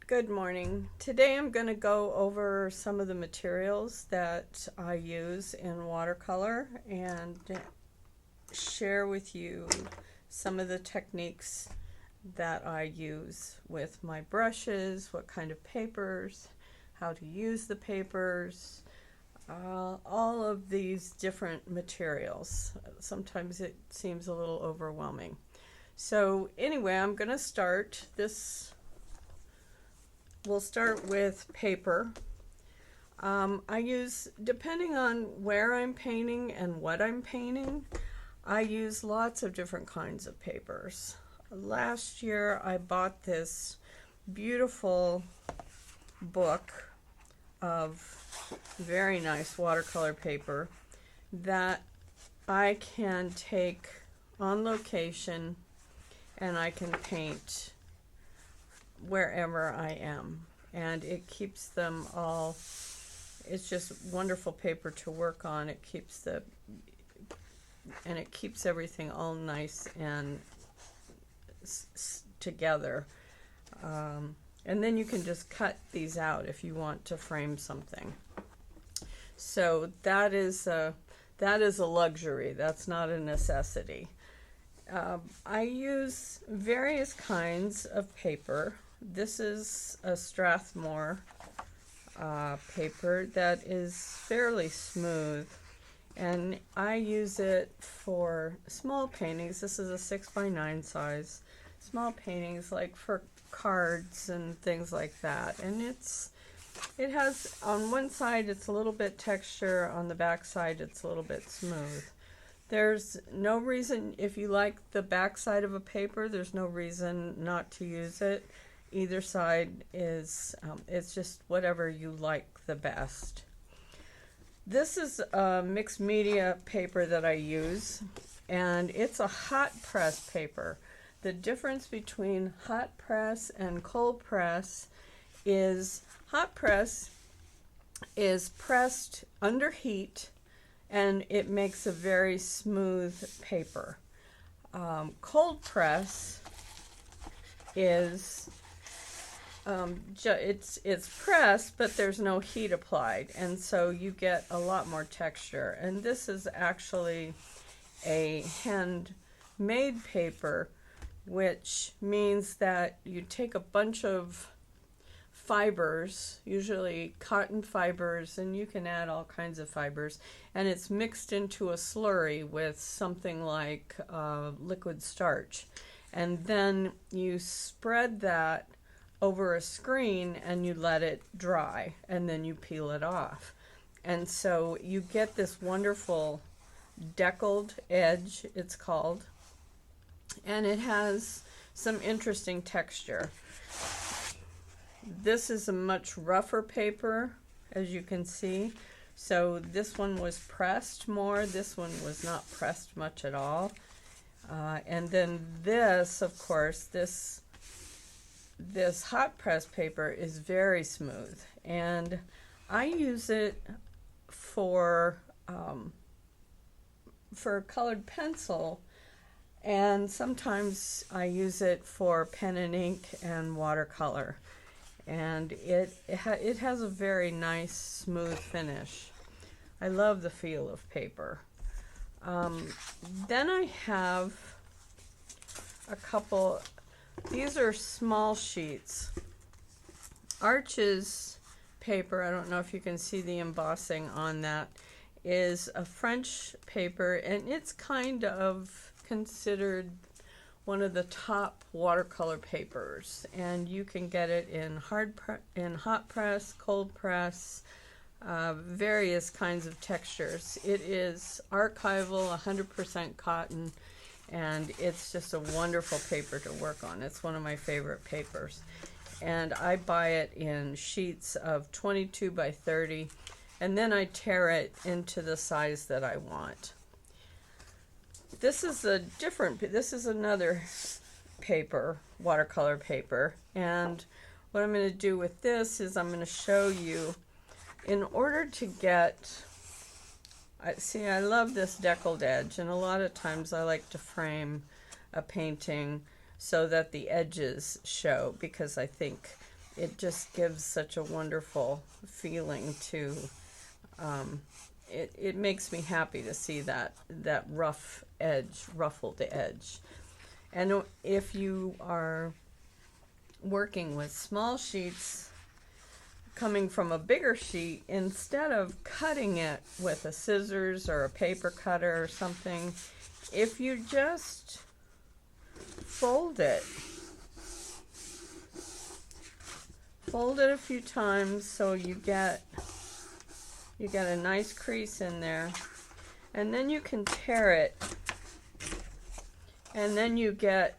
Good morning. Today I'm going to go over some of the materials that I use in watercolor and share with you some of the techniques that I use with my brushes, what kind of papers, how to use the papers, all of these different materials. Sometimes it seems a little overwhelming. So anyway, I'm going to start this. We'll start with paper. I use, depending on where I'm painting and what I'm painting, I use lots of different kinds of papers. Last year I bought this beautiful book of very nice watercolor paper that I can take on location and I can paint wherever I am, and it keeps them all, it's just wonderful paper to work on. It keeps everything all nice and together, and then you can just cut these out if you want to frame something. So that is a luxury. That's not a necessity. I use various kinds of paper. This is a Strathmore paper that is fairly smooth, and I use it for small paintings. This is a 6x9 size. Small paintings like for cards and things like that. And it has, on one side it's a little bit texture, on the back side it's a little bit smooth. There's no reason, if you like the back side of a paper, there's no reason not to use it. Either side is, it's just whatever you like the best. This is a mixed media paper that I use, and it's a hot press paper. The difference between hot press and cold press is hot press is pressed under heat, and it makes a very smooth paper. Cold press is it's pressed, but there's no heat applied, and so you get a lot more texture. And this is actually a handmade paper, which means that you take a bunch of fibers, usually cotton fibers, and you can add all kinds of fibers, and it's mixed into a slurry with something like liquid starch, and then you spread that over a screen and you let it dry, and then you peel it off, and so you get this wonderful deckled edge, it's called, and it has some interesting texture. This is a much rougher paper, as you can see. So this one was pressed more. This one was not pressed much at all. And then this, of course, this hot press paper is very smooth. And I use it for colored pencil, and sometimes I use it for pen and ink and watercolor. And it has a very nice smooth finish. I love the feel of paper. Then I have a couple, these are small sheets. Arches paper, I don't know if you can see the embossing on that, is a French paper, and it's kind of considered one of the top watercolor papers, and you can get it in hot press, cold press, various kinds of textures. It is archival, 100% cotton, and it's just a wonderful paper to work on. It's one of my favorite papers, and I buy it in sheets of 22 by 30, and then I tear it into the size that I want. This is another paper, watercolor paper, and what I'm going to do with this is I'm going to show you, in order to get, I love this deckled edge, and a lot of times I like to frame a painting so that the edges show, because I think it just gives such a wonderful feeling to, it makes me happy to see that rough edge, ruffled edge. And if you are working with small sheets coming from a bigger sheet, instead of cutting it with a scissors or a paper cutter or something, if you just fold it a few times so you get a nice crease in there, and then you can tear it, and then you get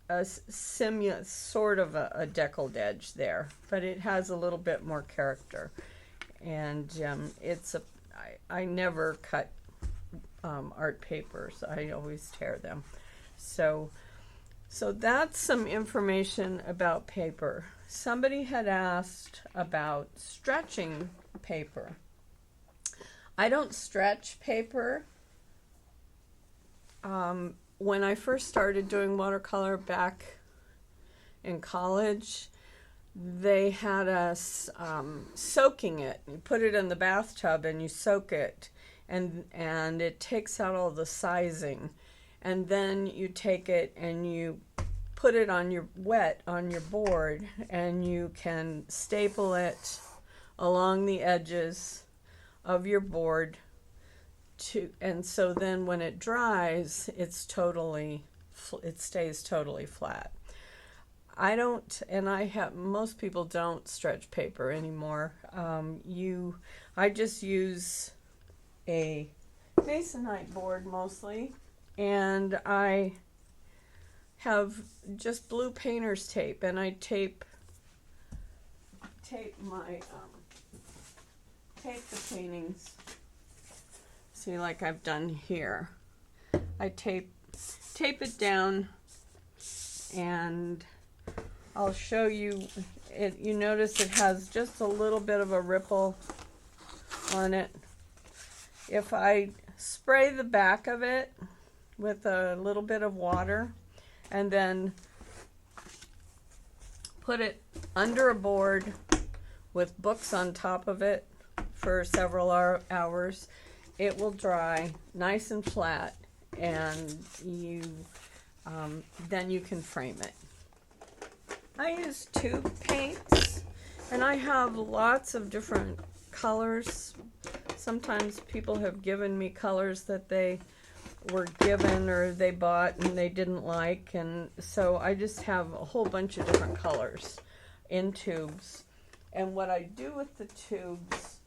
a sort of a deckled edge there, but it has a little bit more character. And I never cut art papers. I always tear them. So that's some information about paper. Somebody had asked about stretching paper. I don't stretch paper. When I first started doing watercolor back in college, they had us soaking it. You put it in the bathtub and you soak it, and it takes out all the sizing. And then you take it and you put it on your board, and you can staple it along the edges of your board and so then when it dries, it stays totally flat. Most people don't stretch paper anymore. I just use a masonite board mostly, and I have just blue painter's tape, and I tape the paintings. See, like I've done here. I tape it down, and I'll show you it. You notice it has just a little bit of a ripple on it. If I spray the back of it with a little bit of water and then put it under a board with books on top of it for several hours, it will dry nice and flat, and then you can frame it. I use tube paints, and I have lots of different colors. Sometimes people have given me colors that they were given or they bought and they didn't like, and so I just have a whole bunch of different colors in tubes. And what I do with the tubes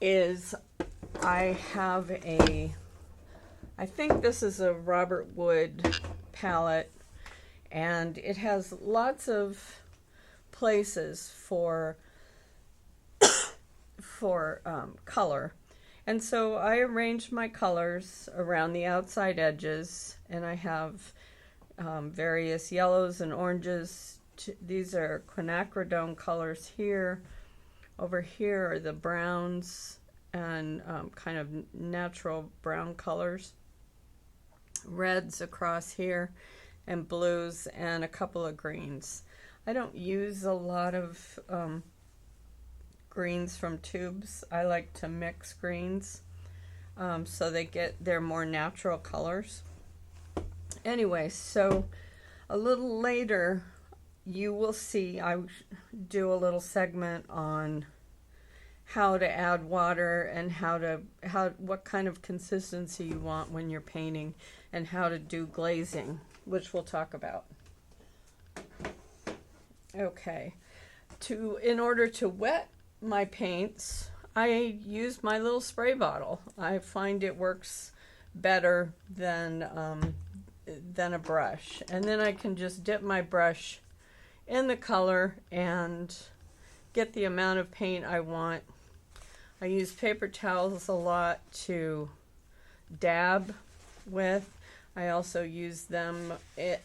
is I think this is a Robert Wood palette, and it has lots of places for color. And so I arrange my colors around the outside edges, and I have various yellows and oranges. These are quinacridone colors here. Over here are the browns and kind of natural brown colors. Reds across here, and blues, and a couple of greens. I don't use a lot of greens from tubes. I like to mix greens so they're more natural colors. Anyway, so a little later you will see I do a little segment on how to add water and what kind of consistency you want when you're painting, and how to do glazing, which we'll talk about. Okay, in order to wet my paints, I use my little spray bottle. I find it works better than a brush, and then I can just dip my brush in the color and get the amount of paint I want. I use paper towels a lot to dab with. I also use them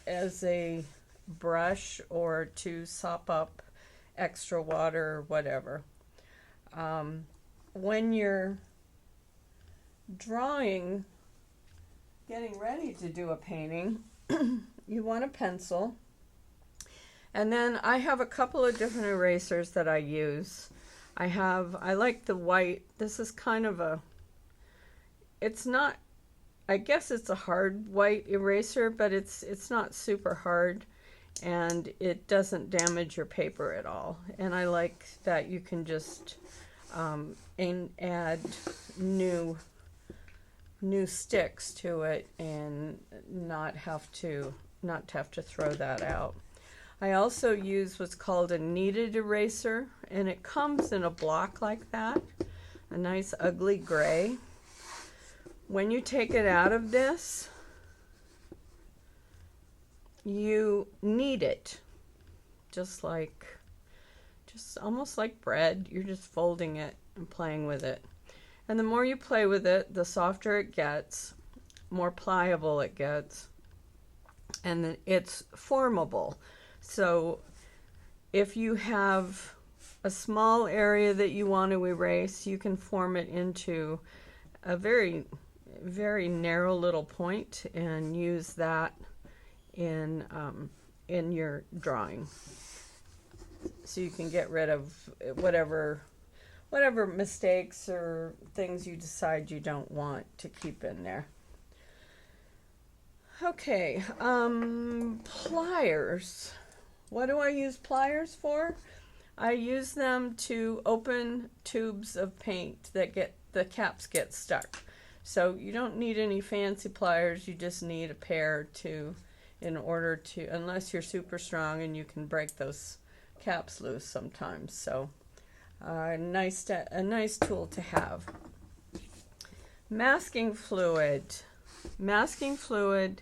as a brush or to sop up extra water or whatever. When you're drawing, getting ready to do a painting, you want a pencil. And then I have a couple of different erasers that I use. I like the white. This is kind of a, it's not, I guess it's a hard white eraser, but it's not super hard, and it doesn't damage your paper at all. And I like that you can just add new sticks to it and not have to throw that out. I also use what's called a kneaded eraser, and it comes in a block like that, a nice ugly gray. When you take it out of this, you knead it, just almost like bread. You're just folding it and playing with it. And the more you play with it, the softer it gets, more pliable it gets, and then it's formable. So if you have a small area that you want to erase, you can form it into a very, very narrow little point and use that in your drawing. So you can get rid of whatever mistakes or things you decide you don't want to keep in there. Okay, pliers. What do I use pliers for? I use them to open tubes of paint that the caps get stuck. So you don't need any fancy pliers, you just need a pair in order to, unless you're super strong and you can break those caps loose sometimes. So a nice tool to have. Masking fluid. Masking fluid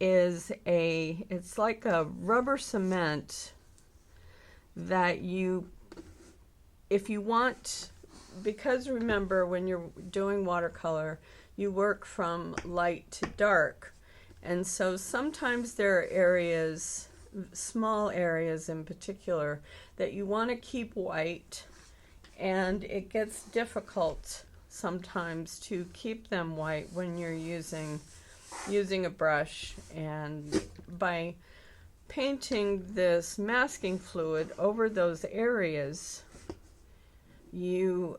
is it's like a rubber cement that if you want, because remember, when you're doing watercolor, you work from light to dark. And so sometimes there are areas, small areas in particular, that you want to keep white, and it gets difficult sometimes to keep them white when you're using a brush. And by painting this masking fluid over those areas, you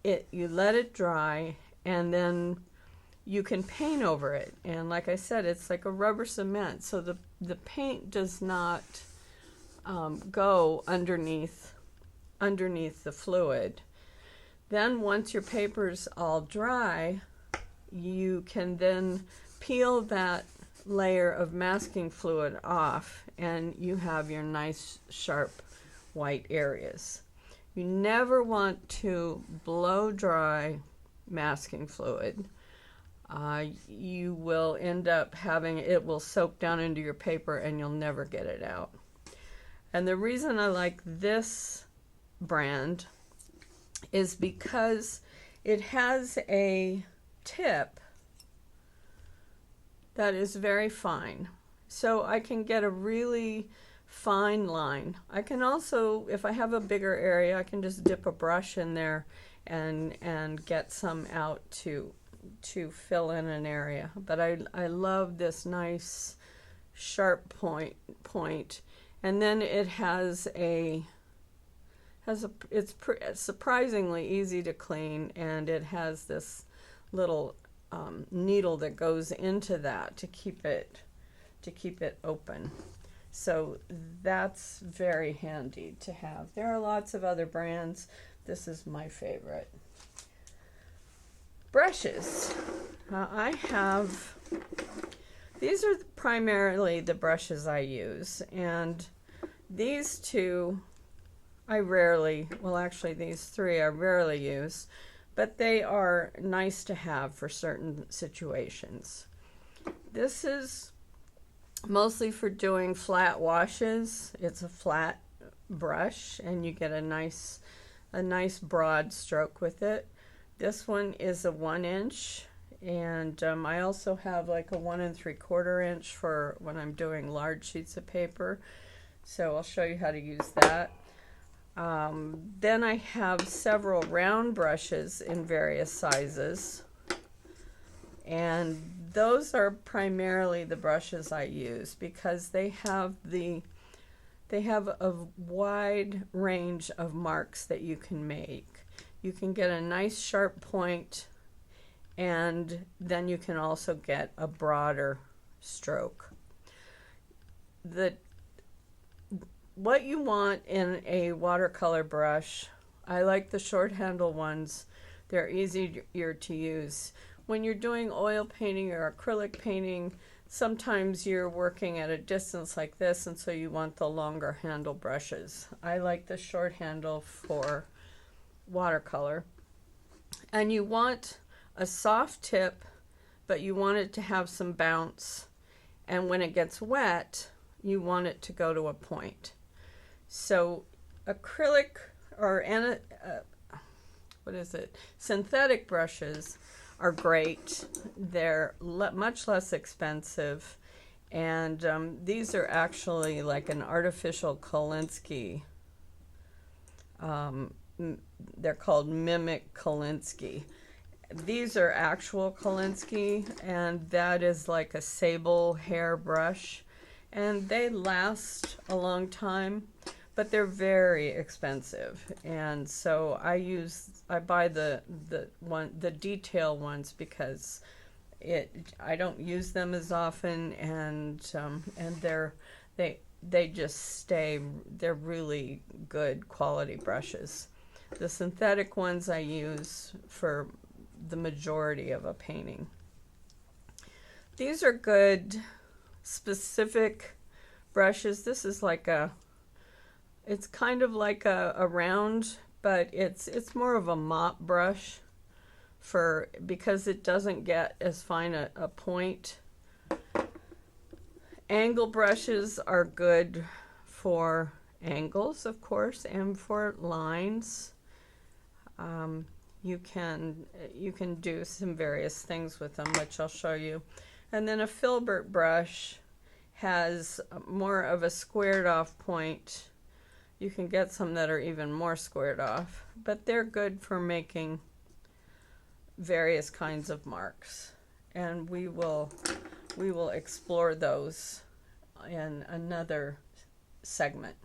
let it dry, and then you can paint over it. And like I said, it's like a rubber cement, so the paint does not go underneath the fluid. Then once your paper's all dry, you can then peel that layer of masking fluid off, and you have your nice sharp white areas. You never want to blow dry masking fluid. You will end up it will soak down into your paper and you'll never get it out. And the reason I like this brand is because it has a tip that is very fine. So I can get a really fine line. I can also, if I have a bigger area, I can just dip a brush in there and get some out to fill in an area. But I love this nice sharp point. And then it it's surprisingly easy to clean, and it has this little needle that goes into that to keep it open. So that's very handy to have. There are lots of other brands. This is my favorite. Brushes. These are primarily the brushes I use, and these two these three I rarely use, but they are nice to have for certain situations. This is mostly for doing flat washes. It's a flat brush, and you get a nice broad stroke with it. This one is a 1 inch, and I also have like a 1 3/4 inch for when I'm doing large sheets of paper. So I'll show you how to use that. Then I have several round brushes in various sizes, and those are primarily the brushes I use because they have the They have a wide range of marks that you can make. You can get a nice sharp point, and then you can also get a broader stroke. What you want in a watercolor brush, I like the short handle ones. They're easier to use. When you're doing oil painting or acrylic painting, sometimes you're working at a distance like this, and so you want the longer handle brushes. I like the short handle for watercolor. And you want a soft tip, but you want it to have some bounce. And when it gets wet, you want it to go to a point. So acrylic or synthetic brushes are great. They're much less expensive, and these are actually like an artificial Kolinsky. They're called Mimic Kolinsky. These are actual Kolinsky, and that is like a sable hair brush, and they last a long time, but they're very expensive. And so I buy the detail ones because I don't use them as often, and they just stay. They're really good quality brushes. The synthetic ones I use for the majority of a painting. These are good specific brushes. This is like it's kind of like a round, but it's more of a mop brush because it doesn't get as fine a point. Angle brushes are good for angles, of course, and for lines. You can do some various things with them, which I'll show you. And then a filbert brush has more of a squared off point. You can get some that are even more squared off, but they're good for making various kinds of marks. And we will explore those in another segment.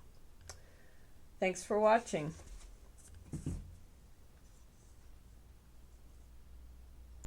Thanks for watching.